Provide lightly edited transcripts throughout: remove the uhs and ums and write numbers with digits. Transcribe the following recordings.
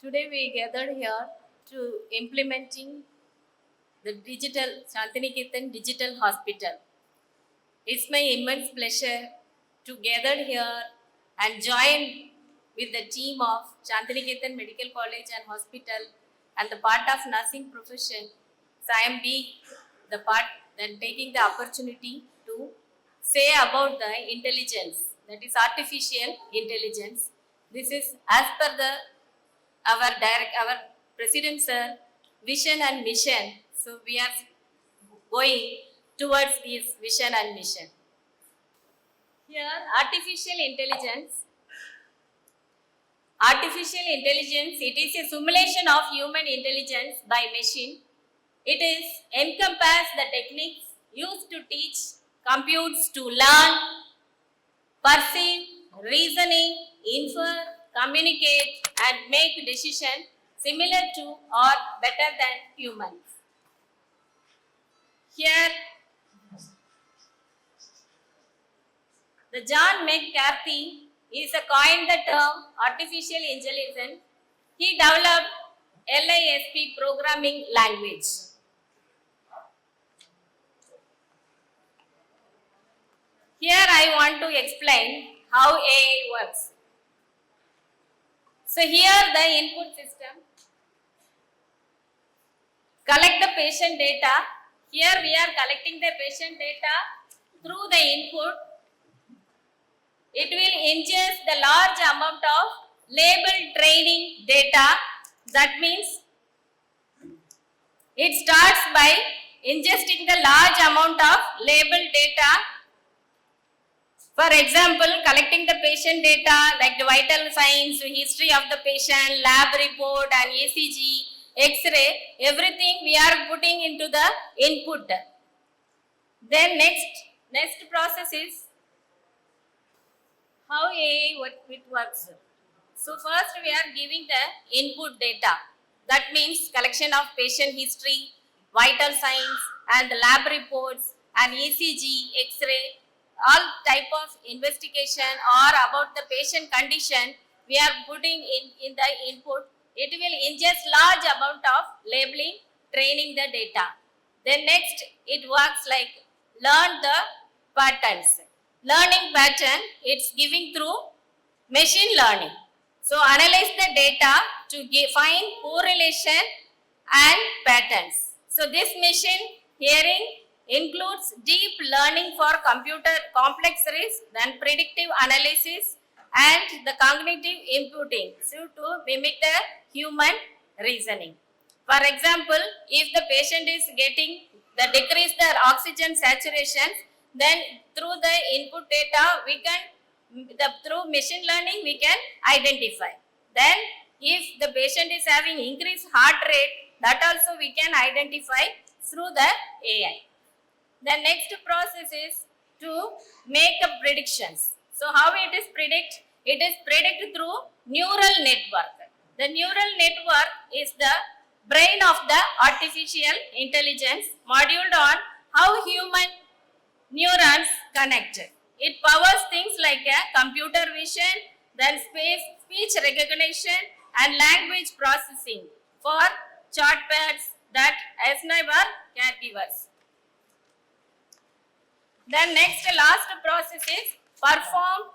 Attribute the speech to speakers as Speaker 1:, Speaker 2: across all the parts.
Speaker 1: Today we gathered here to implementing the digital Shantiniketan Digital Hospital. It's my immense pleasure to gather here and join with the team of Shantiniketan Medical College and Hospital and the part of nursing profession. So I am being the part and taking the opportunity to say about the intelligence, that is artificial intelligence. This is as per the our president sir vision and mission. So we are going towards this vision and mission. Here, artificial intelligence, it is a simulation of human intelligence by machine. It is encompass the techniques used to teach computers to learn, perceive, reasoning, infer, communicate and make decisions similar to or better than humans. Here, the John McCarthy is a coined the term artificial intelligence. He developed LISP programming language. Here I want to explain how AI works. So here the input system collect the patient data. Here we are collecting the patient data through the input. It will ingest the large amount of label training data. That means it starts by ingesting the large amount of label data. For example, collecting the patient data like the vital signs, history of the patient, lab report and ECG, X-ray, everything we are putting into the input. Then next process is how AI it works. So first we are giving the input data. That means collection of patient history, vital signs and the lab reports and ECG, X-ray, all type of investigation or about the patient condition we are putting in the input. It will ingest large amount of labeling, training the data. Then next it works like learn the patterns. Learning pattern, it's giving through machine learning. So analyze the data to find correlation and patterns. So this machine hearing includes deep learning for computer complex risk, then predictive analysis and the cognitive inputting, so to mimic the human reasoning. For example, if the patient is getting the decrease their oxygen saturation, then through the input data we can through machine learning we can identify. Then if the patient is having increased heart rate, that also we can identify through the AI. The next process is to make a predictions. So how it is predict? It is predict through neural network. The neural network is the brain of the artificial intelligence moduled on how human neurons connect. It powers things like a computer vision, then speech recognition and language processing for chatbots that enable caregivers. Then next last process is perform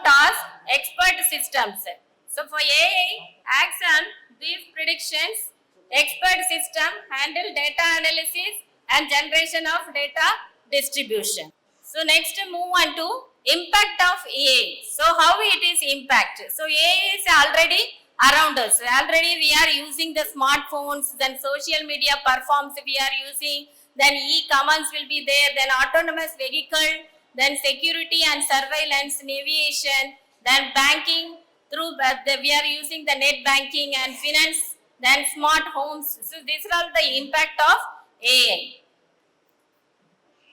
Speaker 1: task expert systems. So for AI acts on these predictions, expert system handle data analysis and generation of data distribution. So next move on to impact of AI. So how it is impact? So AI is already around us. Already we are using the smartphones, then social media platforms we are using, then e-commerce will be there, then autonomous vehicle, then security and surveillance, navigation, then banking through we are using the net banking and finance, then smart homes. So these are all the impact of AI.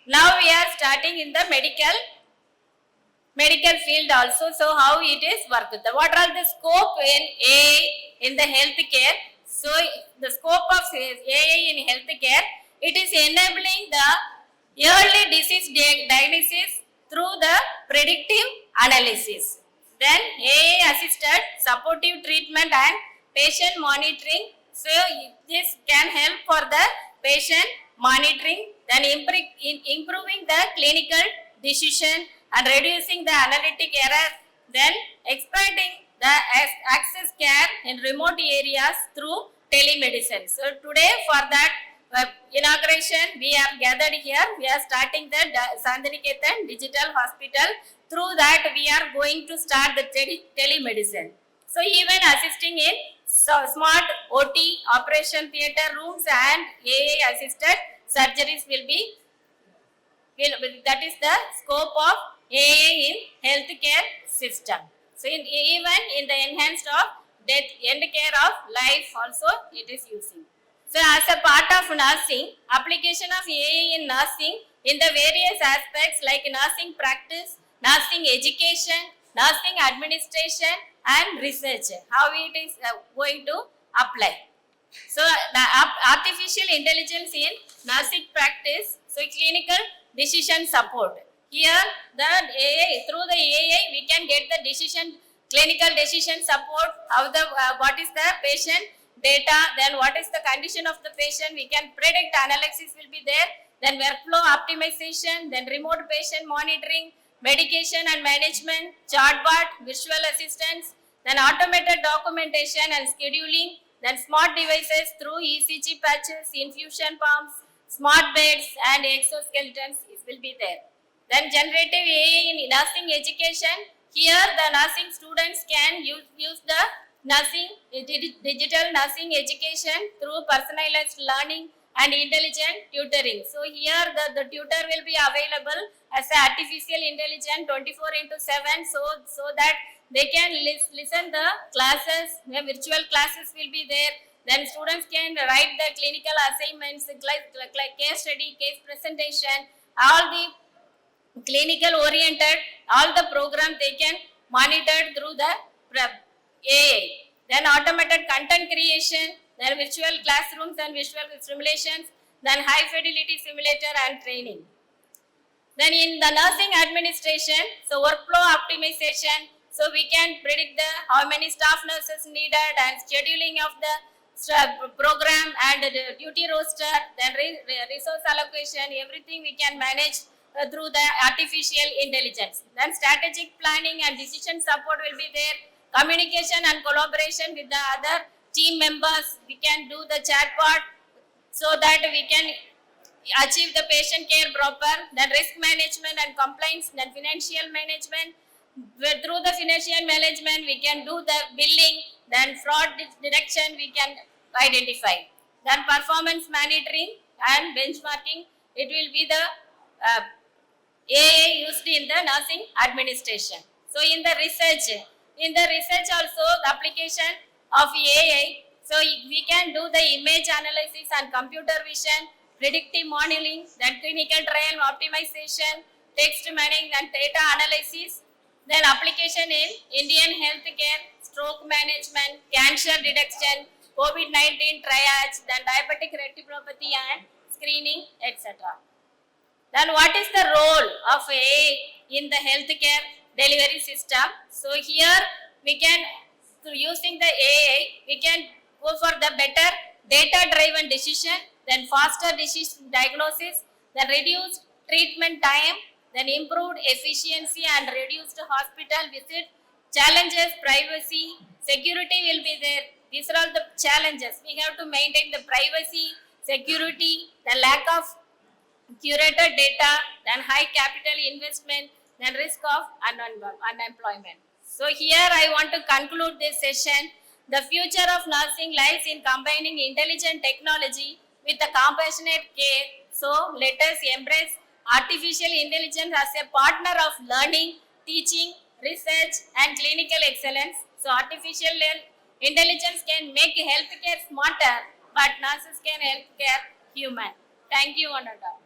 Speaker 1: Now we are starting in the medical field also. So how it is worked? What are the scope in AI in the healthcare? So the scope of AI in healthcare, it is enabling the early disease diagnosis through the predictive analysis. Then AA assisted supportive treatment and patient monitoring. So this can help for the patient monitoring, then improving the clinical decision and reducing the analytic error, then expanding the access care in remote areas through telemedicine. So today for that inauguration we are gathered here. We are starting the Shantiniketan Digital Hospital. Through that we are going to start the telemedicine. So even assisting in smart OT operation theatre rooms and AI assisted surgeries will be that is the scope of AI in healthcare system. So even in the enhanced of death end care of life also it is using. So as a part of nursing, application of AI in nursing in the various aspects like nursing practice, nursing education, nursing administration and research, how it is going to apply. So the artificial intelligence in nursing practice, so clinical decision support. Here the AI, through the AI we can get the clinical decision support, how the what is the patient data, then what is the condition of the patient, we can predict analysis will be there, then workflow optimization, then remote patient monitoring, medication and management, chatbot, virtual assistants, then automated documentation and scheduling, then smart devices through ECG patches, infusion pumps, smart beds and exoskeletons will be there. Then generative AI in nursing education. Here the nursing students can use the digital nursing education through personalized learning and intelligent tutoring. So here the tutor will be available as a artificial intelligence 24/7 so that they can listen the classes, the virtual classes will be there. Then students can write the clinical assignments like case study, case presentation, all the clinical oriented, all the program they can monitor through the AI. Then automated content creation, then virtual classrooms and visual simulations, then high fidelity simulator and training. Then in the nursing administration, so workflow optimization, so we can predict the how many staff nurses needed and scheduling of the program and the duty roster, then resource allocation, everything we can manage through the artificial intelligence. Then strategic planning and decision support will be there. Communication and collaboration with the other team members, we can do the chatbot so that we can achieve the patient care proper. Then risk management and compliance, then financial management. Through the financial management we can do the billing, then fraud detection we can identify. Then performance monitoring and benchmarking, it will be the AI used in the nursing administration. So in the research also the application of AI, so we can do the image analysis and computer vision, predictive modeling, then clinical trial optimization, text mining and data analysis, then application in Indian healthcare, stroke management, cancer detection, COVID-19 triage, then diabetic retinopathy and screening, etc. Then what is the role of AI in the healthcare delivery system? So here we can, through using the AI, we can go for the better data-driven decision, then faster disease diagnosis, then reduced treatment time, then improved efficiency and reduced hospital visit. Challenges, privacy, security will be there. These are all the challenges. We have to maintain the privacy, security, the lack of curated data, then high capital investment, then risk of unemployment. So here I want to conclude this session. The future of nursing lies in combining intelligent technology with a compassionate care. So let us embrace artificial intelligence as a partner of learning, teaching, research and clinical excellence. So artificial intelligence can make healthcare smarter, but nurses can healthcare human. Thank you, Ananda.